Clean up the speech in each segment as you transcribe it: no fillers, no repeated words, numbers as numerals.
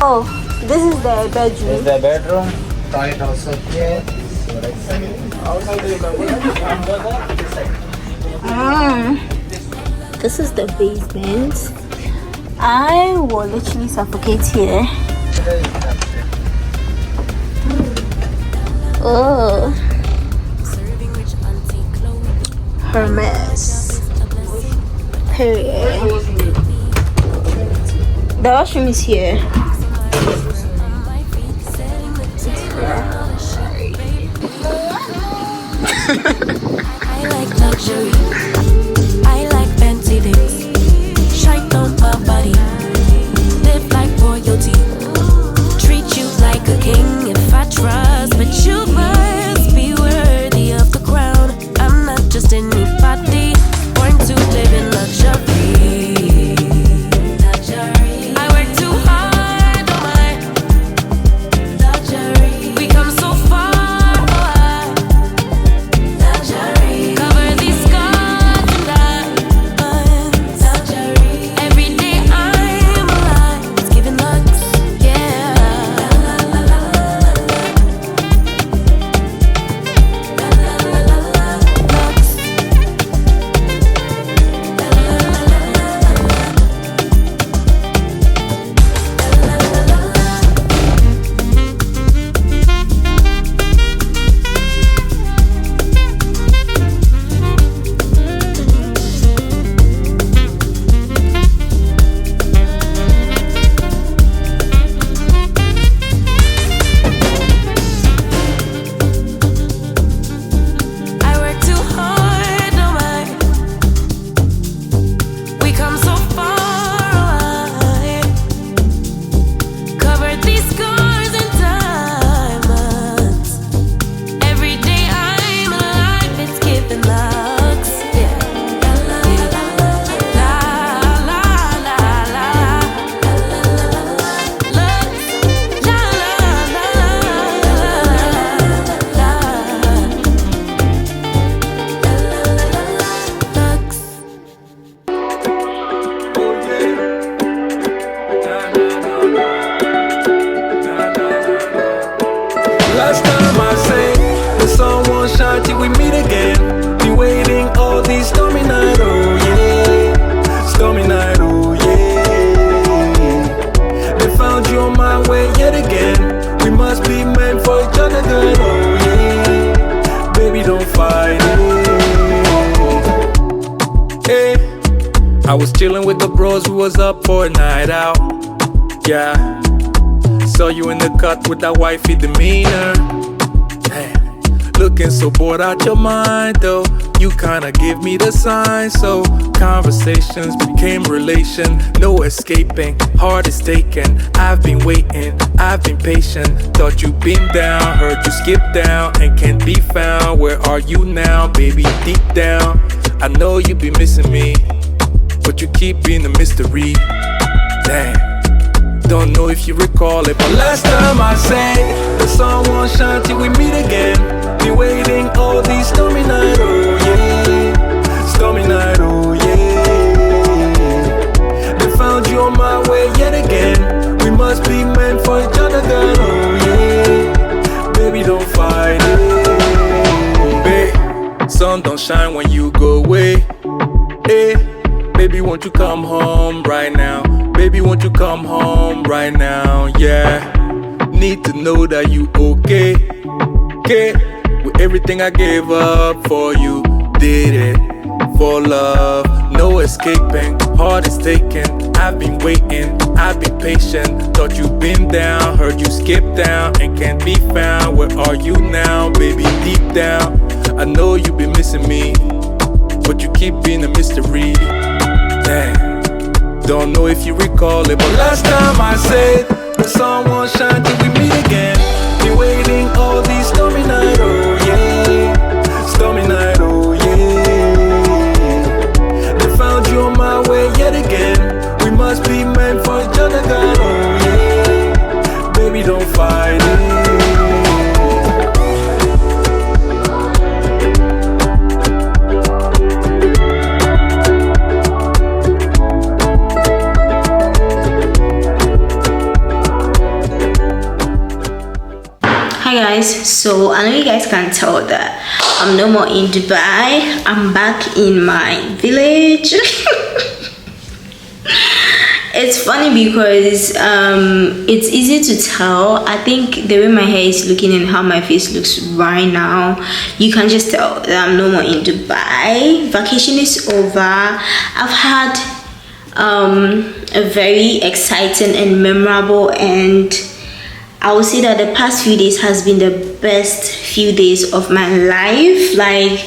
Oh, this is the bedroom. This is the bedroom. Toilet also here. This is the basement. I will literally suffocate here. Oh, Hermes. Period. The washroom is here. I like luxury. I like fancy things. Shine on my body. Live like royalty. Treat you like a king if I trust. But you must be worthy of the crown. I'm not just anybody. Born to live in luxury. I work too hard, oh my. Luxury. We come so far, oh I. Luxury. Cover these scars, again. Been waiting all these stormy night, oh yeah. Stormy night, oh yeah. They found you on my way yet again. We must be meant for each other, girl, oh yeah. Baby, don't fight it. Hey, I was chilling with the bros, we was up for a night out. Yeah. Saw you in the cut with that wifey demeanor. Hey, looking so bored out your mind though. You kinda give me the sign, so conversations became relation. No escaping, heart is taken. I've been waiting, I've been patient. Thought you been down, heard you skip down and can't be found. Where are you now, baby? Deep down, I know you be missing me, but you keep being a mystery. Damn. Don't know if you recall it, but last time I said the sun won't shine till we meet again. Been waiting all these stormy nights, oh yeah. Stormy night, oh yeah. They found you on my way yet again. We must be meant for each other, girl, oh yeah. Baby, don't fight it. Babe, sun don't shine when you go away. Hey, baby, won't you come home right now? Baby, won't you come home right now, yeah. Need to know that you okay. Okay, with everything I gave up for you. Did it for love, no escaping. Heart is taken, I've been waiting, I've been patient. Thought you been down, heard you skip down and can't be found. Where are you now, baby, deep down? I know you been missing me, but you keep being a mystery. Dang. Don't know if you recall it, but last time I said the sun won't shine till we meet again. Been waiting all these stormy nights, oh yeah. Stormy night, oh yeah. They found you on my way yet again. We must be meant for each other, girl, oh yeah. Baby, don't fight it. Hi guys, so I know you guys can tell that I'm no more in Dubai. I'm back in my village. It's funny because it's easy to tell. I think the way my hair is looking and how my face looks right now, you can just tell that I'm no more in Dubai. Vacation is over. I've had a very exciting and memorable, and I would say that the past few days has been the best few days of my life. Like,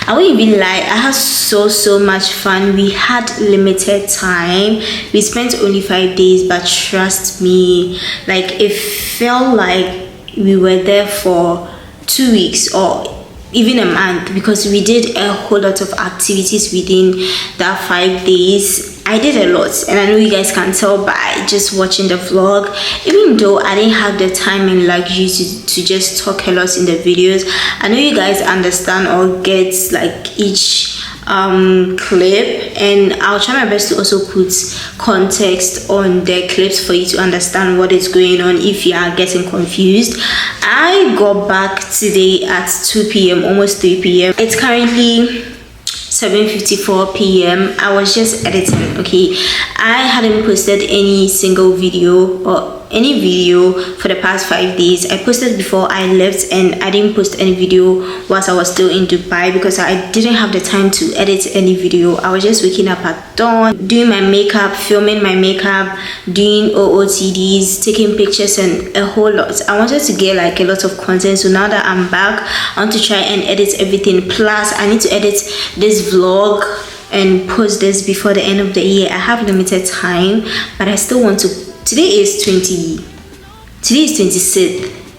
I won't even lie, I had so much fun. We had limited time. We spent only 5 days, but trust me, like, it felt like we were there for 2 weeks or even a month, because we did a whole lot of activities within that 5 days. I did a lot, and I know you guys can tell by just watching the vlog. Even though I didn't have the time and luxury to just talk a lot in the videos, I know you guys understand or get like each clip, and I'll try my best to also put context on the clips for you to understand what is going on if you are getting confused. I got back today at 2 p.m, almost 3 p.m. It's currently 7:54 p.m. I was just editing. Okay, I hadn't posted any single video or any video for the past 5 days. I posted before I left, and I didn't post any video whilst I was still in Dubai because I didn't have the time to edit any video. I was just waking up at dawn, doing my makeup, filming my makeup, doing OOTDs, taking pictures, and a whole lot. I wanted to get like a lot of content, so now that I'm back, I want to try and edit everything. Plus I need to edit this vlog and post this before the end of the year. I have limited time, but I still want to. Today is 26th.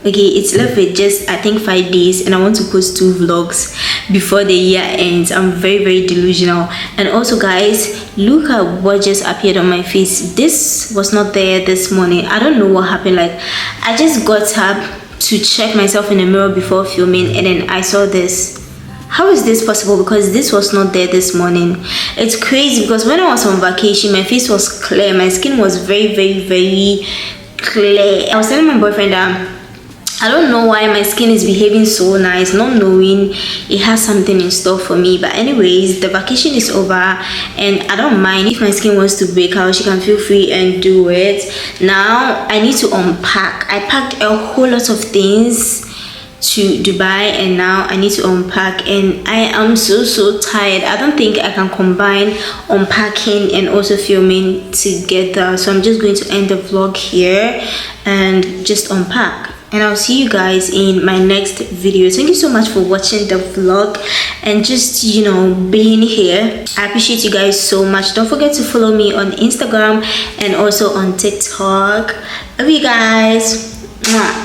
Okay, it's left with just I think 5 days, and I want to post 2 vlogs before the year ends. I'm very delusional. And also guys, look at what just appeared on my face. This was not there this morning. I don't know what happened. Like, I just got up to check myself in the mirror before filming, and then I saw this. How is this possible? Because this was not there this morning. It's crazy because when I was on vacation, my face was clear, my skin was very clear. I was telling my boyfriend that I don't know why my skin is behaving so nice, not knowing it has something in store for me. But anyways, the vacation is over and I don't mind if my skin wants to break out. She can feel free and do it. Now I need to unpack. I packed a whole lot of things to Dubai and now I need to unpack, and I am so tired. I don't think I can combine unpacking and also filming together, so I'm just going to end the vlog here and just unpack, and I'll see you guys in my next video. Thank you so much for watching the vlog and just, you know, being here. I appreciate you guys so much. Don't forget to follow me on Instagram and also on TikTok. Love you guys. Mwah.